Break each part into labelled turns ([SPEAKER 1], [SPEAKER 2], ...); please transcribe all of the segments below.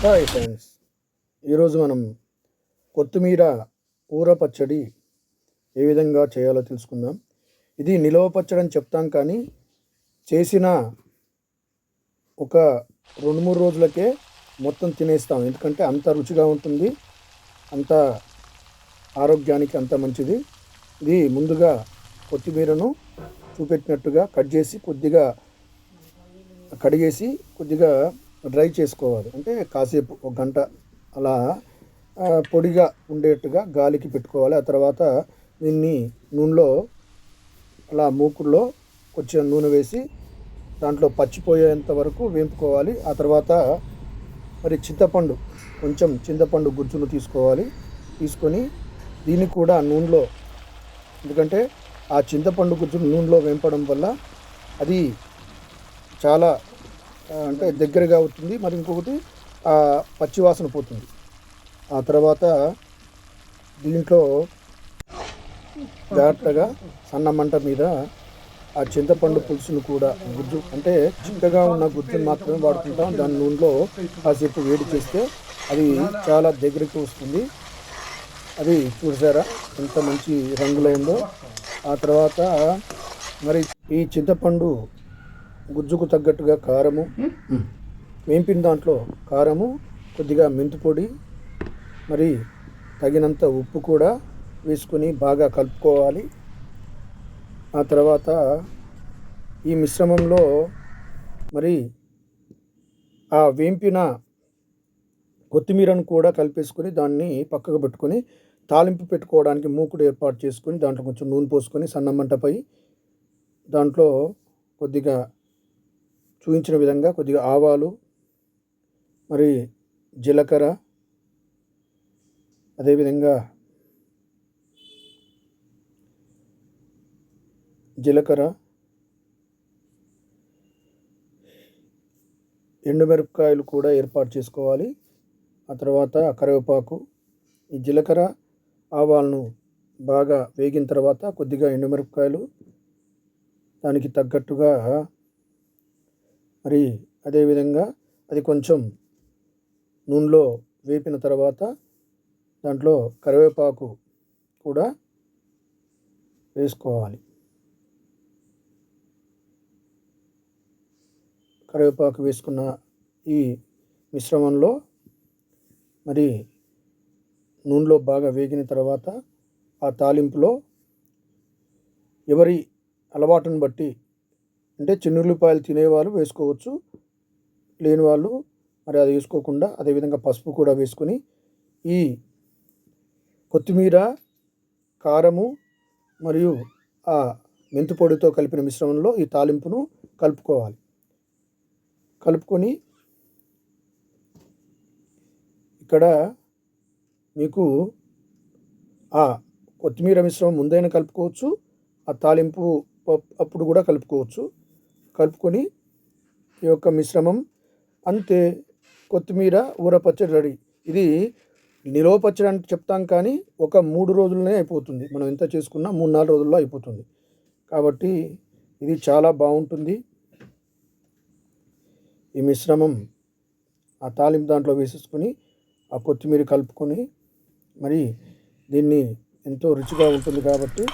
[SPEAKER 1] Hi friends, ఈరోజు మనం కొత్తిమీర ఊర పచ్చడి ఏ విధంగా చేయాలో తెలుసుకుందాం. ఇది నిలవ పచ్చడి అని చెప్తాం, కానీ చేసిన ఒక 2-3 రోజులకే మొత్తం తినేస్తాం. ఎందుకంటే అంత రుచిగా ఉంటుంది, అంత ఆరోగ్యానికి అంత మంచిది. ఇది ముందుగా కొత్తిమీరను చూపెట్టినట్టుగా కట్ చేసి కొద్దిగా కడిగేసి కొద్దిగా డ్రై చేసుకోవాలి. అంటే కాసేపు 1 గంట అలా పొడిగా ఉండేట్టుగా గాలికి పెట్టుకోవాలి. ఆ తర్వాత దీన్ని నూనెలో అలా మూకుడులో కొంచెం నూనె వేసి దాంట్లో పచ్చిపోయేంత వరకు వేపుకోవాలి. ఆ తర్వాత మరి చింతపండు గుజ్జును తీసుకొని దీన్ని కూడా నూనెలో, ఎందుకంటే ఆ చింతపండు గుజ్జును నూనెలో వేపడం వల్ల అది చాలా అంటే దగ్గరగా అవుతుంది. మరి ఇంకొకటి పచ్చివాసన పోతుంది. ఆ తర్వాత దీంట్లో జాగ్రత్తగా సన్న మంట మీద ఆ చింతపండు పులుసును కూడా గుజ్జు, అంటే చిక్కగా ఉన్న గుజ్జును మాత్రమే వాడుకుంటాం. దాని నూనెలో కాసేపు వేడి చేస్తే అది చాలా దగ్గరికి వస్తుంది. అది చూసారా ఎంత మంచి రంగులైందో. ఆ తర్వాత మరి ఈ చింతపండు గుజ్జుకు తగ్గట్టుగా కారము, వేంపిన దాంట్లో కారము, కొద్దిగా మెంతి పొడి, మరి తగినంత ఉప్పు కూడా వేసుకొని బాగా కలుపుకోవాలి. ఆ తర్వాత ఈ మిశ్రమంలో మరి ఆ వేంపిన కొత్తిమీరను కూడా కలిపేసుకొని దాన్ని పక్కకు పెట్టుకొని తాలింపు పెట్టుకోవడానికి మూకుడు ఏర్పాటు చేసుకొని దాంట్లో కొంచెం నూనె పోసుకొని సన్నమంటపై దాంట్లో కొద్దిగా చూపించిన విధంగా కొద్దిగా ఆవాలు, మరి జీలకర్ర, అదేవిధంగా ఎండుమిరపకాయలు కూడా ఏర్పాటు చేసుకోవాలి. ఆ తర్వాత కరివేపాకు, ఈ జీలకర్ర ఆవాలను బాగా వేగిన తర్వాత కొద్దిగా ఎండుమిరపకాయలు, దానికి తగ్గట్టుగా మరి అదేవిధంగా అది కొంచెం నూనెలో వేపిన తర్వాత దాంట్లో కరివేపాకు కూడా వేసుకోవాలి. కరివేపాకు వేసుకున్న ఈ మిశ్రమంలో మరి నూనెలో బాగా వేగిన తర్వాత ఆ తాలింపులో ఎవరి అలవాటును బట్టి, అంటే చిన్నుల్లిపాయలు తినేవాళ్ళు వేసుకోవచ్చు, లేని వాళ్ళు మరి అది వేసుకోకుండా అదేవిధంగా పసుపు కూడా వేసుకొని ఈ కొత్తిమీర, కారము మరియు ఆ మెంతి పొడితో కలిపిన మిశ్రమంలో ఈ తాలింపును కలుపుకొని ఇక్కడ మీకు ఆ కొత్తిమీర మిశ్రమం ముందైనా కలుపుకోవచ్చు, ఆ తాలింపు అప్పుడు కూడా కలుపుకొని ఈ యొక్క మిశ్రమం అంతే. కొత్తిమీర ఊర పచ్చడి రెడీ. ఇది నిలవ పచ్చడి అని చెప్తాం, కానీ ఒక 3 రోజులనే అయిపోతుంది. మనం ఎంత చేసుకున్నా 3-4 రోజుల్లో అయిపోతుంది. కాబట్టి ఇది చాలా బాగుంటుంది. ఈ మిశ్రమం ఆ తాలింపు దాంట్లో వేసేసుకొని ఆ కొత్తిమీర కలుపుకొని మరి దీన్ని ఎంతో రుచిగా ఉంటుంది. కాబట్టి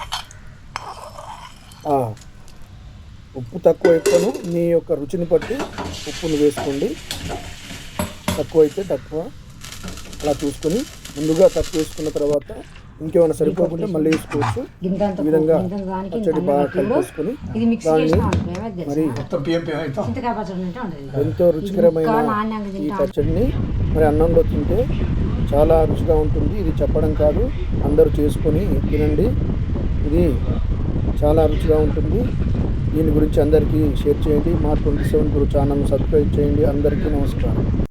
[SPEAKER 1] ఉప్పు తక్కువ ఎక్కువను మీ యొక్క రుచిని బట్టి ఉప్పును వేసుకోండి. తక్కువ అయితే తక్కువ అలా చూసుకొని ముందుగా తక్కువ వేసుకున్న తర్వాత ఇంకేమైనా సరిపోకుండా మళ్ళీ వేసుకోవచ్చు. ఈ విధంగా పచ్చడి బాగా కలిపేసుకొని దాన్ని మరి ఎంతో రుచికరమైన ఈ పచ్చడిని మరి అన్నంలో తింటే చాలా రుచిగా ఉంటుంది. ఇది చెప్పడం కాదు, అందరూ చేసుకొని తినండి. ఇది చాలా రుచిగా ఉంటుంది. దీని గురించి అందరికీ షేర్ చేయండి. మా 27 గురు ఛానల్ను సబ్స్క్రైబ్ చేయండి. అందరికీ నమస్కారం.